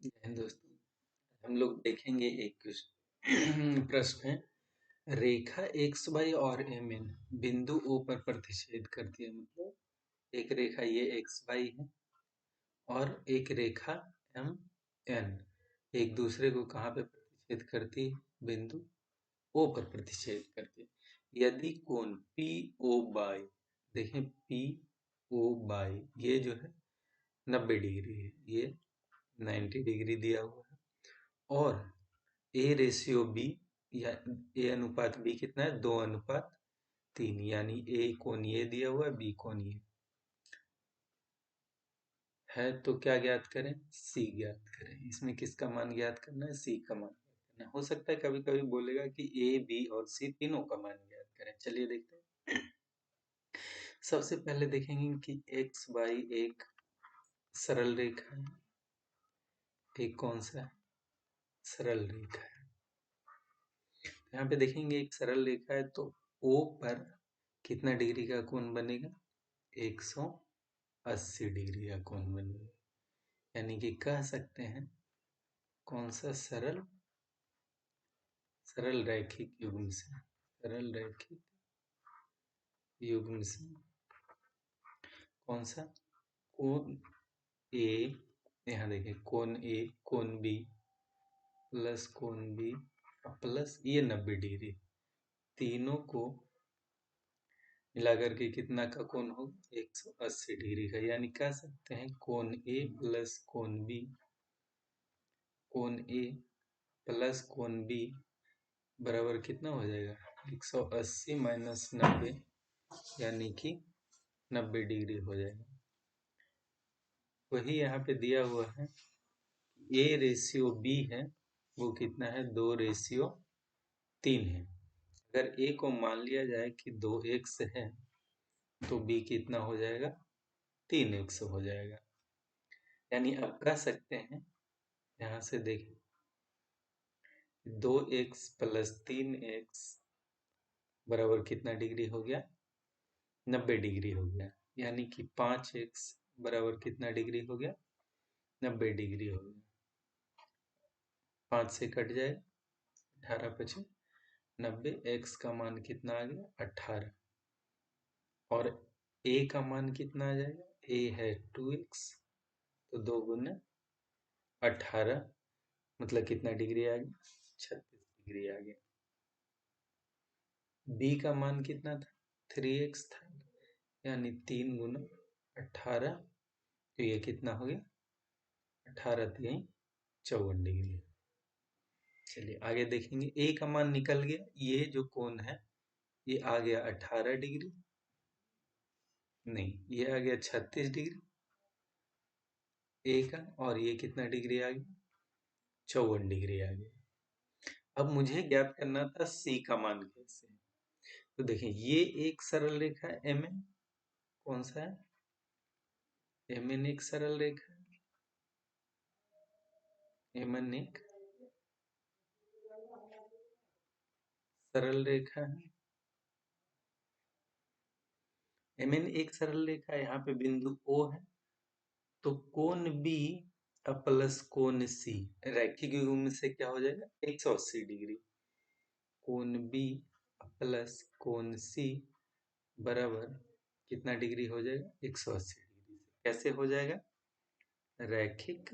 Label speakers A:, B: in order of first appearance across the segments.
A: दोस्तों, हम लोग देखेंगे एक प्रश्न है। रेखा एक्स वाई और एम एन बिंदु ओ पर प्रतिच्छेद करती है। मतलब एक रेखा ये एक्स वाई है और एक रेखा एम एन एक दूसरे को कहाँ पे प्रतिच्छेद करती है? बिंदु ओ पर प्रतिच्छेद करती है। यदि कोण पी ओ बाई, देखें पी ओ बाई ये जो है 90 डिग्री है, ये 90 डिग्री दिया हुआ है। और ए रेशियो बी या ए अनुपात बी कितना है? 2:3, यानी ए कोण ये दिया हुआ है, बी कोण ये है। तो क्या ज्ञात करें? सी ज्ञात करें। इसमें किसका मान ज्ञात करना है? सी का मान ज्ञात करना है। हो सकता है कभी कभी बोलेगा कि ए बी और सी तीनों का मान ज्ञात करें। चलिए देखते हैं। सबसे पहले देखेंगे कि एक्स वाई एक सरल रेखा है। एक कौन सा सरल रेखा है? यहाँ पे देखेंगे एक सरल रेखा है, तो ओ पर कितना डिग्री का कोण बनेगा? 180 डिग्री का कोण बनेगा। यानी कि कह सकते हैं कौन सा सरल रैखिक युग्म से, सरल रैखिक युग्म से कौन सा? कोण ए, यहाँ देखिए कोण ए कोण बी प्लस कोण बी प्लस ये 90 डिग्री, तीनों को मिलाकर के कितना का कोण होगा? 180 डिग्री का। यानी कह सकते हैं कोण ए प्लस कोण बी, कोण ए प्लस कोण बी बराबर कितना हो जाएगा? 180 माइनस 90, यानी कि 90 डिग्री हो जाएगा। वही यहाँ पे दिया हुआ है, ए रेशियो बी है वो कितना है? 2:3 है। अगर ए को मान लिया जाए कि 2x है तो बी कितना हो जाएगा? 3x हो जाएगा। यानी अब कह सकते हैं, यहाँ से देखें 2x प्लस 3x बराबर कितना डिग्री हो गया? 90 डिग्री हो गया। यानी कि 5x बराबर कितना डिग्री हो गया? 90 डिग्री हो गया। 5 से कट जाए 18 पचे 90, x का मान कितना आ गया? 18। और a का मान कितना आ जाएगा? a है 2x, तो 2 गुना 18 मतलब कितना डिग्री आ गया? 36 डिग्री आ गया। b का मान कितना था? 3x था, यानी 3 गुना 18, तो ये कितना हो गया? 18 3 54 डिग्री। चलिए आगे देखेंगे। ए का मान निकल गया, ये जो कोण है ये आ गया 18 डिग्री, नहीं ये आ गया 36 डिग्री ए का, और ये कितना डिग्री आ गया? 54 डिग्री आ गया। अब मुझे ज्ञात करना था सी का मान कैसे। तो देखिए ये एक सरल रेखा है एम एन, कौन सा है? एम एन एक सरल रेखा है, एम एन एक सरल रेखा है। एम एन एक सरल रेखा है, यहाँ पे बिंदु ओ है, तो कोण बी प्लस कोण सी रैखिक युग्म से क्या हो जाएगा? 180 डिग्री। कोण बी प्लस कोण सी बराबर कितना डिग्री हो जाएगा? 180 डिग्री से कैसे हो जाएगा? रैखिक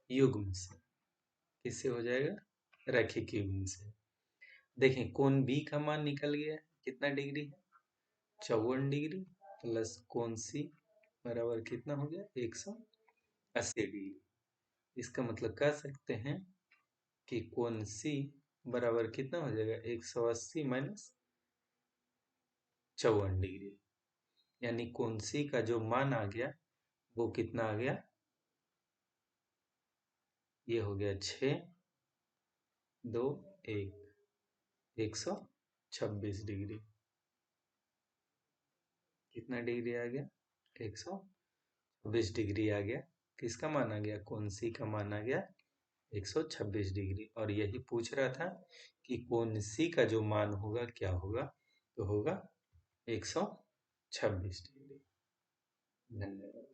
A: युग्म से। किससे हो जाएगा? रैखिक युग्म से। देखें कोण बी का मान निकल गया है, कितना डिग्री है? 54 डिग्री प्लस कोण सी बराबर कितना हो गया? 180 डिग्री। इसका मतलब कह सकते हैं कि कोण सी बराबर कितना हो जाएगा? 180 माइनस 54 डिग्री। यानी कोण सी का जो मान आ गया वो कितना आ गया? ये हो गया 6 2 1 126 डिग्री। कितना डिग्री आ गया? 126 डिग्री आ गया। किसका मान आ गया? कोण सी का मान आ गया 126 डिग्री। और यही पूछ रहा था कि कोण सी का जो मान होगा क्या होगा? तो होगा 126 डिग्री। धन्यवाद।